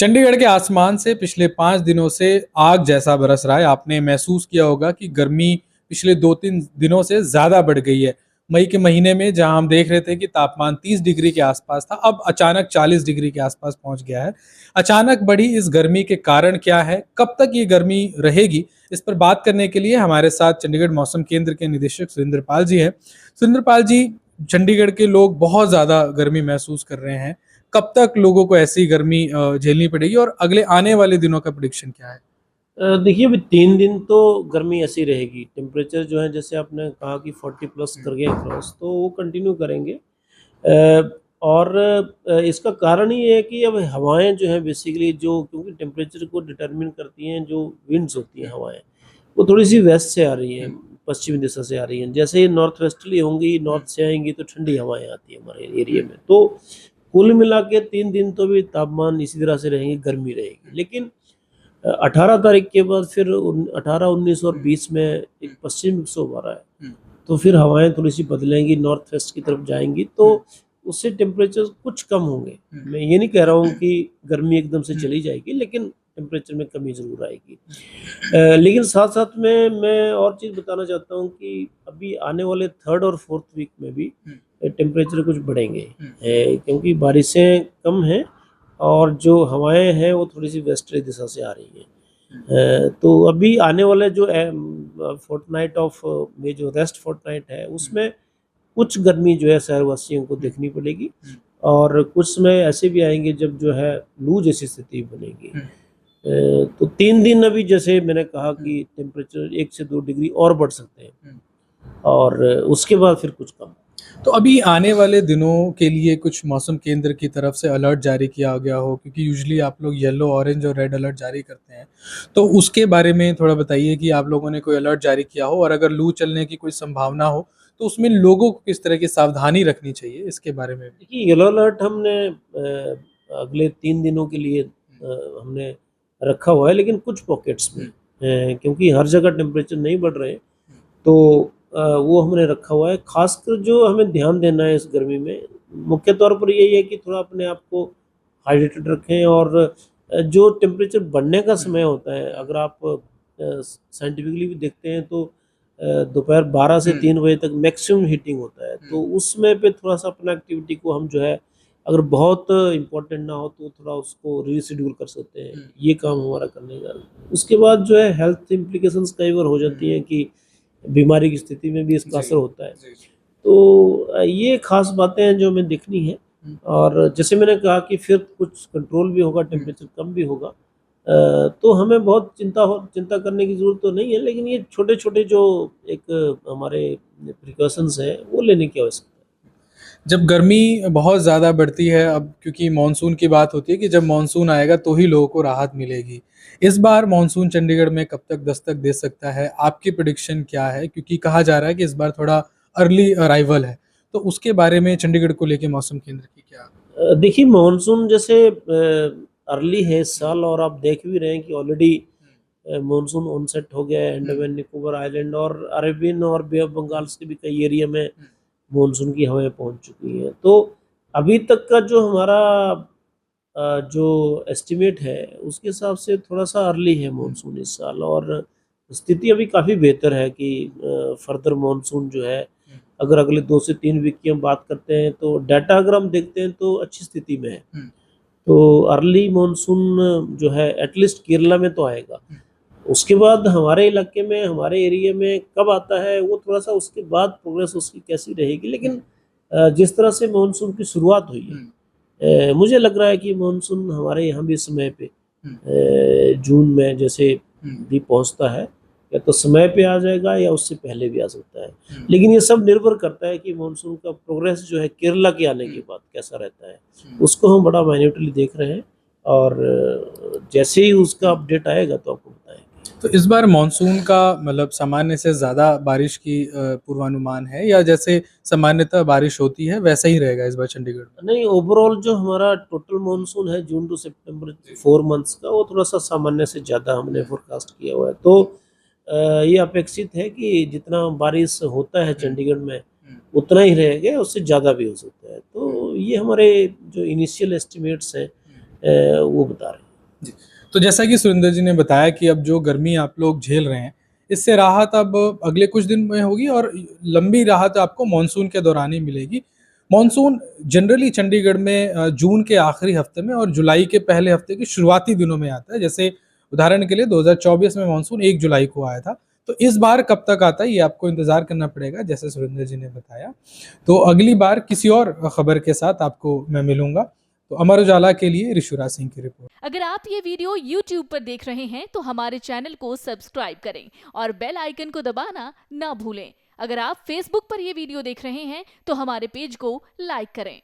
चंडीगढ़ के आसमान से पिछले 5 दिनों से आग जैसा बरस रहा है। आपने महसूस किया होगा कि गर्मी पिछले 2-3 दिनों से ज़्यादा बढ़ गई है। मई के महीने में जहाँ हम देख रहे थे कि तापमान 30 डिग्री के आसपास था, अब अचानक 40 डिग्री के आसपास पहुँच गया है। अचानक बढ़ी इस गर्मी के कारण क्या है? कब तक ये गर्मी रहेगी? इस पर बात करने के लिए हमारे साथ चंडीगढ़ मौसम केंद्र के निदेशक सुरेंद्र पाल जी हैं। सुरेंद्र पाल जी, चंडीगढ़ के लोग बहुत ज़्यादा गर्मी महसूस कर रहे हैं। कब तक लोगों को ऐसी गर्मी झेलनी पड़ेगी और अगले आने वाले दिनों का प्रेडिक्शन क्या है? देखिए अभी 3 दिन तो गर्मी ऐसी रहेगी। टेम्परेचर जो है जैसे आपने कहा कि 40 प्लस कर गया क्रॉस, तो वो कंटिन्यू करेंगे। और इसका कारण ही है कि अब हवाएं जो हैं बेसिकली जो क्योंकि टेम्परेचर को डिटरमिन करती हैं जो विंड्स होती हैं हवाएं, वो थोड़ी सी वेस्ट से आ रही हैं, पश्चिमी दिशा से आ रही हैं। जैसे नॉर्थ वेस्टर्ली होंगी, नॉर्थ से आएंगी तो ठंडी हवाएं आती हैं हमारे एरिया में। तो कुल मिला के 3 दिन तो भी तापमान इसी तरह से रहेंगे, गर्मी रहेगी। लेकिन 18 तारीख के बाद फिर 18, 19 और 20 में एक पश्चिम विक्षोभ आ रहा है, तो फिर हवाएं थोड़ी सी बदलेंगी, नॉर्थ वेस्ट की तरफ जाएंगी, तो उससे टेम्परेचर कुछ कम होंगे। मैं ये नहीं कह रहा हूँ कि गर्मी एकदम से चली जाएगी, लेकिन टेम्परेचर में कमी जरूर आएगी। लेकिन साथ साथ में मैं और चीज़ बताना चाहता हूँ कि अभी आने वाले 3rd और 4th वीक में भी टेम्परेचर कुछ बढ़ेंगे, क्योंकि बारिशें कम हैं और जो हवाएं हैं वो थोड़ी सी वेस्टर्ली दिशा से आ रही हैं। तो अभी आने वाले जो फोर्टनाइट ऑफ में जो रेस्ट फोर्टनाइट है उसमें कुछ गर्मी जो है शहरवासियों को देखनी पड़ेगी, और कुछ समय ऐसे भी आएंगे जब जो है लू जैसी स्थिति बनेगी। तो 3 दिन अभी जैसे मैंने कहा कि टेम्परेचर 1 से 2 डिग्री और बढ़ सकते हैं, और उसके बाद फिर कुछ कम। तो अभी आने वाले दिनों के लिए कुछ मौसम केंद्र की तरफ से अलर्ट जारी किया गया हो, क्योंकि यूजुअली आप लोग येलो, ऑरेंज और रेड अलर्ट जारी करते हैं। तो उसके बारे में थोड़ा बताइए कि आप लोगों ने कोई अलर्ट जारी किया हो, और अगर लू चलने की कोई संभावना हो, तो उसमें लोगों को किस तरह की सावधानी रखनी चाहिए, इसके बारे में भी? देखिए येलो अलर्ट हमने अगले 3 दिनों के लिए हमने रखा हुआ है, लेकिन कुछ पॉकेट्स में, क्योंकि हर जगह टेम्परेचर नहीं बढ़ रहे हैं, तो वो हमने रखा हुआ है। खासकर जो हमें ध्यान देना है इस गर्मी में, मुख्य तौर पर यही है कि थोड़ा अपने आप को हाइड्रेटेड रखें, और जो टेम्परेचर बढ़ने का समय होता है, अगर आप साइंटिफिकली भी देखते हैं तो दोपहर 12 से 3 बजे तक मैक्सिमम हीटिंग होता है। तो उस समय पे थोड़ा सा अपना एक्टिविटी को हम जो है, अगर बहुत इम्पोर्टेंट ना हो तो थोड़ा उसको रीशेड्यूल कर सकते हैं, ये काम हमारा करने का। उसके बाद जो है हेल्थ इम्प्लीकेशंस कई बार हो जाती हैं कि बीमारी की स्थिति में भी इसका असर होता है। तो ये खास बातें हैं जो हमें देखनी है, और जैसे मैंने कहा कि फिर कुछ कंट्रोल भी होगा, टेम्परेचर कम भी होगा। तो हमें बहुत चिंता करने की ज़रूरत तो नहीं है, लेकिन ये छोटे-छोटे जो एक हमारे प्रिकॉशंस हैं वो लेने की आवश्यकता है। जब गर्मी बहुत ज़्यादा बढ़ती है, अब क्योंकि मानसून की बात होती है कि जब मानसून आएगा तो ही लोगों को राहत मिलेगी। इस बार मानसून चंडीगढ़ में कब तक दस्तक दे सकता है? आपकी प्रेडिक्शन क्या है? क्योंकि कहा जा रहा है कि इस बार थोड़ा अर्ली अराइवल है, तो उसके बारे में चंडीगढ़ को लेके मौसम केंद्र की क्या? देखिए मानसून जैसे अर्ली है इस साल, और आप देख भी रहे हैं कि ऑलरेडी मानसून ऑनसेट हो गया है अंडमान निकोबार आइलैंड और अरेबियन और बे ऑफ बंगाल के भी कई एरिया में मानसून की हवाएं पहुंच चुकी हैं। तो अभी तक का जो हमारा जो एस्टिमेट है उसके हिसाब से थोड़ा सा अर्ली है मानसून इस साल, और स्थिति अभी काफ़ी बेहतर है कि फर्दर मानसून जो है, अगर अगले 2 से 3 वीक की हम बात करते हैं तो डाटा अगर हम देखते हैं तो अच्छी स्थिति में है। तो अर्ली मानसून जो है एटलीस्ट केरला में तो आएगा। उसके बाद हमारे इलाके में, हमारे एरिया में कब आता है वो थोड़ा सा उसके बाद प्रोग्रेस उसकी कैसी रहेगी, लेकिन जिस तरह से मानसून की शुरुआत हुई है, मुझे लग रहा है कि मानसून हमारे यहाँ भी समय पे जून में जैसे भी पहुँचता है, या तो समय पे आ जाएगा या उससे पहले भी आ सकता है। लेकिन ये सब निर्भर करता है कि मानसून का प्रोग्रेस जो है केरला के आने के बाद कैसा रहता है, उसको हम बड़ा माइन्यूटली देख रहे हैं, और जैसे ही उसका अपडेट आएगा तो आपको बताएंगे। तो इस बार मानसून का मतलब सामान्य से ज़्यादा बारिश की पूर्वानुमान है, या जैसे सामान्यतः बारिश होती है वैसा ही रहेगा इस बार चंडीगढ़ में? नहीं, ओवरऑल जो हमारा टोटल मानसून है जून टू सितंबर 4 मंथ्स का, वो थोड़ा सा सामान्य से ज़्यादा हमने फोरकास्ट किया हुआ है। तो ये अपेक्षित है कि जितना बारिश होता है चंडीगढ़ में उतना ही रहेगा, उससे ज़्यादा भी हो सकता है। तो ये हमारे जो इनिशियल एस्टिमेट्स हैं वो बता रहे हैं। जी। तो जैसा कि सुरेंद्र जी ने बताया कि अब जो गर्मी आप लोग झेल रहे हैं, इससे राहत अब अगले कुछ दिन में होगी और लंबी राहत आपको मानसून के दौरान ही मिलेगी। मानसून जनरली चंडीगढ़ में जून के आखिरी हफ्ते में और जुलाई के पहले हफ्ते के शुरुआती दिनों में आता है। जैसे उदाहरण के लिए 2024 में मानसून 1 जुलाई को आया था। तो इस बार कब तक आता है, ये आपको इंतज़ार करना पड़ेगा, जैसे सुरेंद्र जी ने बताया। तो अगली बार किसी और खबर के साथ आपको मैं मिलूँगा। तो अमर उजाला के लिए ऋषुराज सिंह की रिपोर्ट। अगर आप ये वीडियो YouTube पर देख रहे हैं तो हमारे चैनल को सब्सक्राइब करें और बेल आइकन को दबाना ना भूलें। अगर आप Facebook पर ये वीडियो देख रहे हैं तो हमारे पेज को लाइक करें।